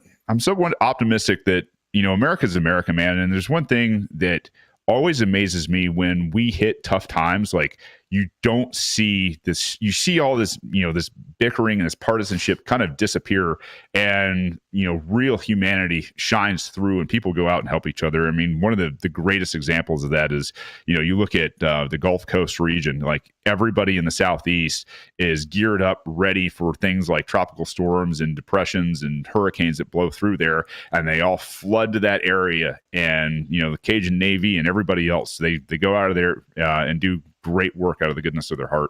optimistic that, America's America, man. And there's one thing that always amazes me when we hit tough times, like you don't see this, you see all this, this bickering and this partisanship kind of disappear, and, real humanity shines through and people go out and help each other. I mean, one of the greatest examples of that is, you look at the Gulf Coast region, like everybody in the Southeast is geared up, ready for things like tropical storms and depressions and hurricanes that blow through there. And they all flood to that area, and, the Cajun Navy and everybody else, they go out of there and do great work out of the goodness of their heart.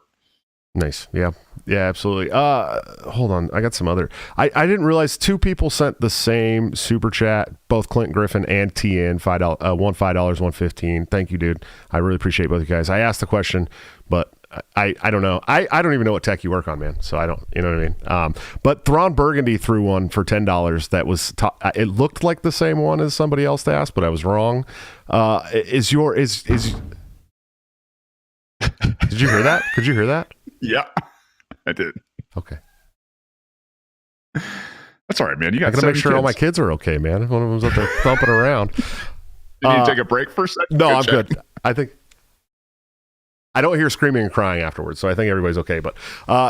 Nice. Yeah, absolutely. Hold on, I got some other. I didn't realize two people sent the same super chat, both Clint Griffin and TN, $5, one $5, one $15. Thank you, dude. I really appreciate both of you guys. I asked the question, but I don't know. I don't even know what tech you work on, man. So I don't, you know what I mean? But Thrawn Burgundy threw one for $10 that was it looked like the same one as somebody else asked, but I was wrong. Did you hear that? Could you hear that? Yeah, I did. Okay. That's all right, man. You got I gotta make sure all my kids are okay, man. One of them's up there thumping around. You need to take a break for a second? No, I'm good. I think I don't hear screaming and crying afterwards, so I think everybody's okay. But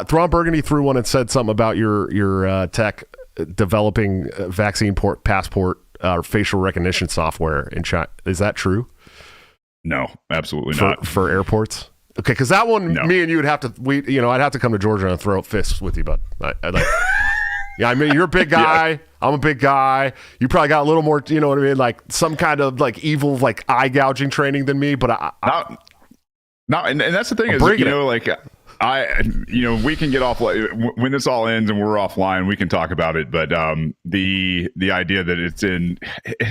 Thrawn Burgundy threw one and said something about your tech developing vaccine passport or facial recognition software in China. Is that true? No, absolutely not. For airports? Okay, because that one, me and you would have to. I'd have to come to Georgia and throw fists with you, bud. I'd like. Yeah, I mean, you're a big guy. Yeah. I'm a big guy. You probably got a little more, you know what I mean, like some kind of like evil, like eye gouging training than me. But and that's the thing is, like we can get off when this all ends and we're offline. We can talk about it. But the idea that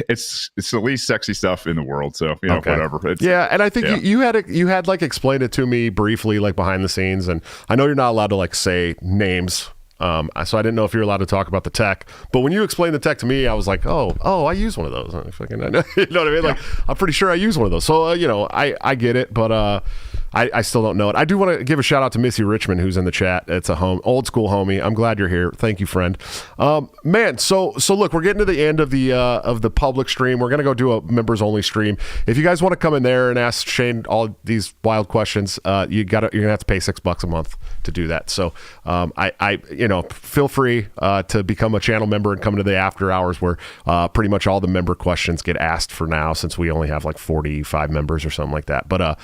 it's the least sexy stuff in the world. So whatever. And I think you had like explained it to me briefly, like behind the scenes. And I know you're not allowed to like say names. So I didn't know if you were allowed to talk about the tech, but when you explained the tech to me, I was like, oh, I use one of those. You know what I mean? Like, I'm pretty sure I use one of those. So, I get it, but I still don't know it. I do want to give a shout out to Missy Richmond, who's in the chat. It's a old school homie. I'm glad you're here. Thank you, friend. Man, so look, we're getting to the end of the public stream. We're gonna go do a members only stream. If you guys want to come in there and ask Shane all these wild questions, you're gonna have to pay $6 a month to do that. So feel free to become a channel member and come to the after hours where pretty much all the member questions get asked for now, since we only have like 45 members or something like that. But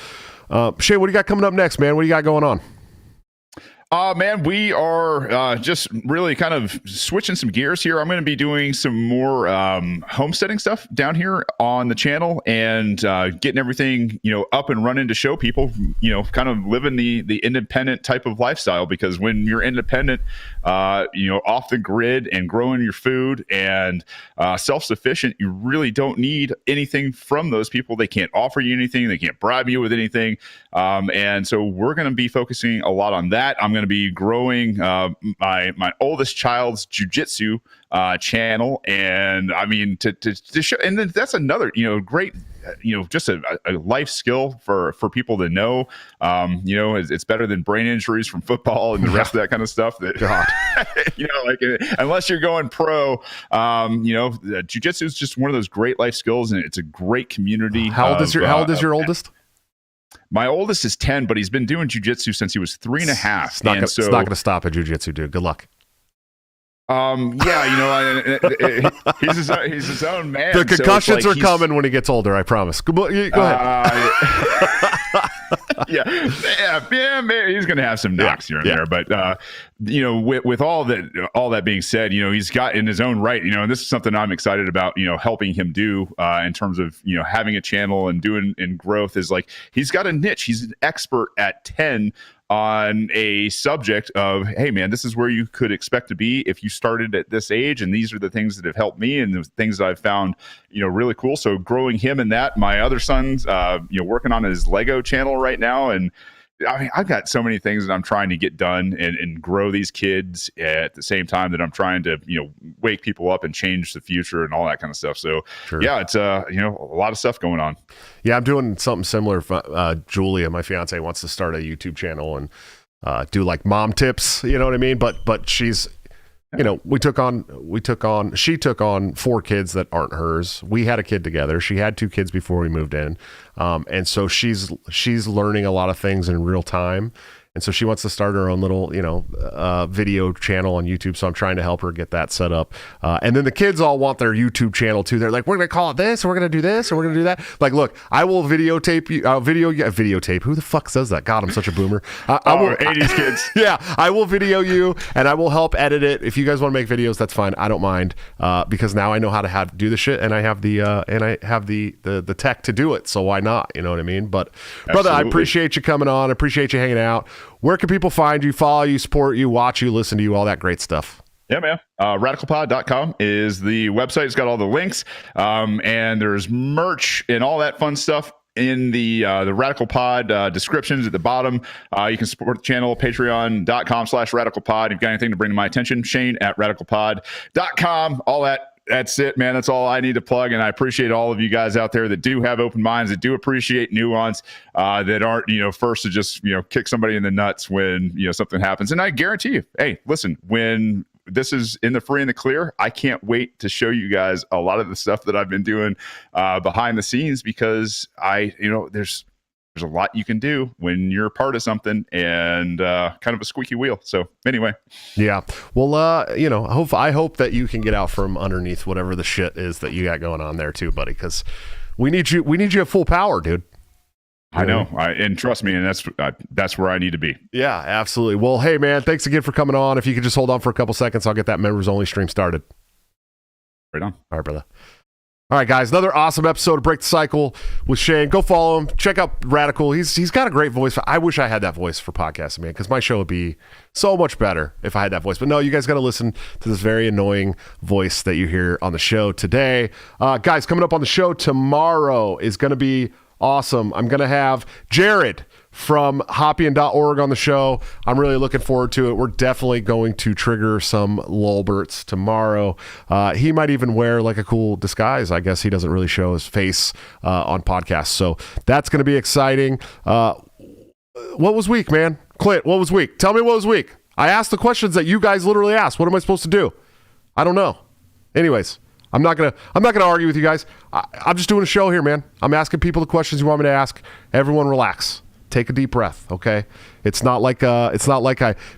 Shane, what do you got coming up next, man? What do you got going on? Man, we are just really kind of switching some gears here. I'm going to be doing some more homesteading stuff down here on the channel and getting everything, up and running to show people, kind of living the independent type of lifestyle. Because when you're independent, off the grid and growing your food and self-sufficient, you really don't need anything from those people. They can't offer you anything. They can't bribe you with anything. And so we're going to be focusing a lot on that. I'm going to be growing my oldest child's jiu-jitsu channel, and I mean to show, and then that's another great just a life skill for people to know. It's better than brain injuries from football and the rest of that kind of stuff. That unless you're going pro, jiu-jitsu is just one of those great life skills, and it's a great community. How old is your oldest? My oldest is 10, but he's been doing jiu-jitsu since he was 3.5. It's not going to stop at jiu-jitsu, dude. Good luck. He's his own man. The concussions are coming when he gets older, I promise. Go ahead. Maybe he's going to have some knocks here and there, but with all that being said, he's got in his own right, and this is something I'm excited about, helping him do in terms of having a channel and doing in growth, is like he's got a niche. He's an expert at 10 on a subject of, hey man, this is where you could expect to be if you started at this age, and these are the things that have helped me and the things that I've found really cool. So growing him in that. My other son's working on his Lego channel right now, and I mean, I've got so many things that I'm trying to get done and grow these kids at the same time that I'm trying to, wake people up and change the future and all that kind of stuff. So sure. Yeah, it's a lot of stuff going on. Yeah, I'm doing something similar. Julia, my fiance, wants to start a YouTube channel and do like mom tips, you know what I mean? But she's, she took on 4 kids that aren't hers. We had a kid together. She had 2 kids before we moved in. And so she's learning a lot of things in real time. And so she wants to start her own little, video channel on YouTube. So I'm trying to help her get that set up. And then the kids all want their YouTube channel too. They're like, we're going to call it this, or we're going to do this, or we're going to do that. Like, look, I will videotape you. Videotape. Who the fuck says that? God, I'm such a boomer. I will, 80s kids. Yeah, I will video you, and I will help edit it. If you guys want to make videos, that's fine. I don't mind, because now I know how to do the shit, and I have the tech to do it. So why not? You know what I mean? But brother, I appreciate you coming on. I appreciate you hanging out. Where can people find you, follow you, support you, watch you, listen to you, all that great stuff? Yeah, man. Radicalpod.com is the website. It's got all the links, and there's merch and all that fun stuff in the Radical Pod descriptions at the bottom. You can support the channel, patreon.com/radicalpod. If you've got anything to bring to my attention, Shane@radicalpod.com. All that. That's it, man. That's all I need to plug. And I appreciate all of you guys out there that do have open minds, that do appreciate nuance, that aren't, first to just, kick somebody in the nuts when, something happens. And I guarantee you, hey, listen, when this is in the free and the clear. I can't wait to show you guys a lot of the stuff that I've been doing behind the scenes, because there's a lot you can do when you're a part of something and kind of a squeaky wheel. So anyway. Yeah. Well, I hope that you can get out from underneath whatever the shit is that you got going on there too, buddy, because we need you at full power, dude. I know. And trust me, and that's where I need to be. Yeah, absolutely. Well, hey, man, thanks again for coming on. If you could just hold on for a couple seconds, I'll get that members-only stream started. Right on. All right, brother. All right, guys, another awesome episode of Break the Cycle with Shane. Go follow him. Check out Radical. He's got a great voice. I wish I had that voice for podcasting, man, because my show would be so much better if I had that voice. But no, you guys got to listen to this very annoying voice that you hear on the show today. Guys, coming up on the show tomorrow is going to be awesome. I'm going to have Jared from Hopian.org on the show. I'm really looking forward to it. We're definitely going to trigger some lulberts tomorrow. He might even wear like a cool disguise. I guess he doesn't really show his face on podcasts. So that's going to be exciting. What was weak, man? Clint, what was weak? Tell me what was weak. I asked the questions that you guys literally asked. What am I supposed to do? I don't know. Anyways, I'm not gonna argue with you guys. I'm just doing a show here, man. I'm asking people the questions you want me to ask. Everyone relax. Take a deep breath, okay? It's not like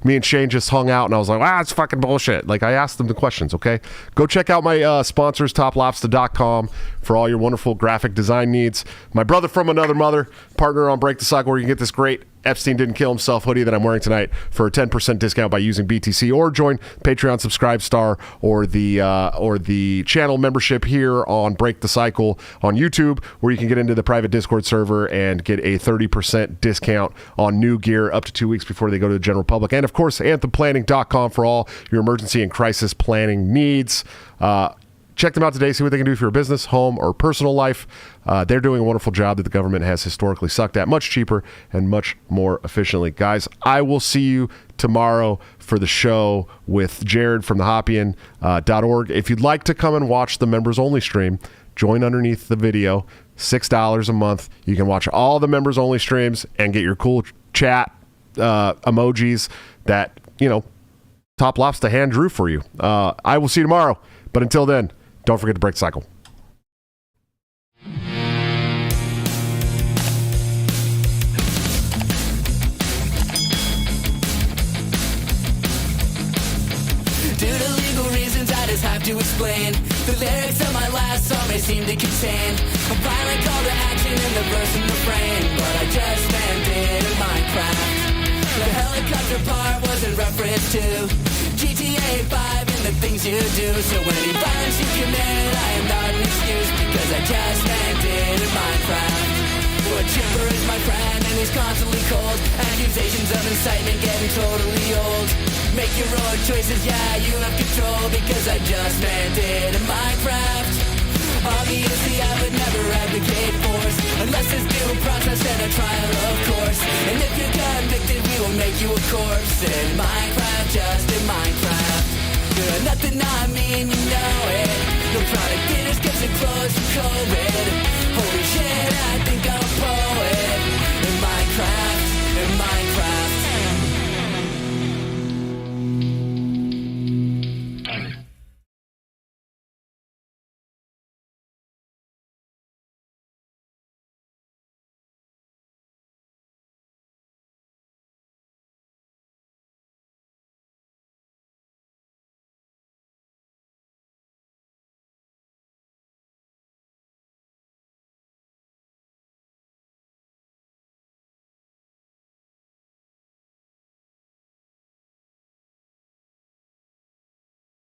me and Shane just hung out and I was like, it's fucking bullshit. Like, I asked them the questions, okay? Go check out my sponsors, toplobster.com, for all your wonderful graphic design needs. My brother from another mother, partner on Break the Cycle, where you can get this great Epstein Didn't Kill Himself hoodie that I'm wearing tonight for a 10% discount by using BTC, or join Patreon Subscribe Star or the channel membership here on Break the Cycle on YouTube, where you can get into the private Discord server and get a 30% discount on new gear up to 2 weeks before they go to the general public. And of course, anthemplanning.com for all your emergency and crisis planning needs. Check them out today. See what they can do for your business, home, or personal life. They're doing a wonderful job that the government has historically sucked at, much cheaper and much more efficiently. Guys, I will see you tomorrow for the show with Jared from the Hopian.org. If you'd like to come and watch the members-only stream, join underneath the video. $6 a month. You can watch all the members-only streams and get your cool chat emojis that, Top Lobster hand drew for you. I will see you tomorrow. But until then, don't forget to break the cycle. Due to legal reasons, I just have to explain. The lyrics of my last song may seem to contain a violent call to action in the verse and refrain, but I just landed in Minecraft. The helicopter part was in reference to GTA 5 and the things you do. So any violence you commit, I am not an excuse, because I just landed in Minecraft. A chipper is my friend and he's constantly cold. Accusations of incitement getting totally old. Make your own choices, yeah, you have control, because I just landed in Minecraft. Obviously I would never advocate force, unless there's due process and a trial, of course. And if you're convicted, we will make you a corpse. In Minecraft, just in Minecraft. Nothing I mean, you know it. The product is getting close to COVID.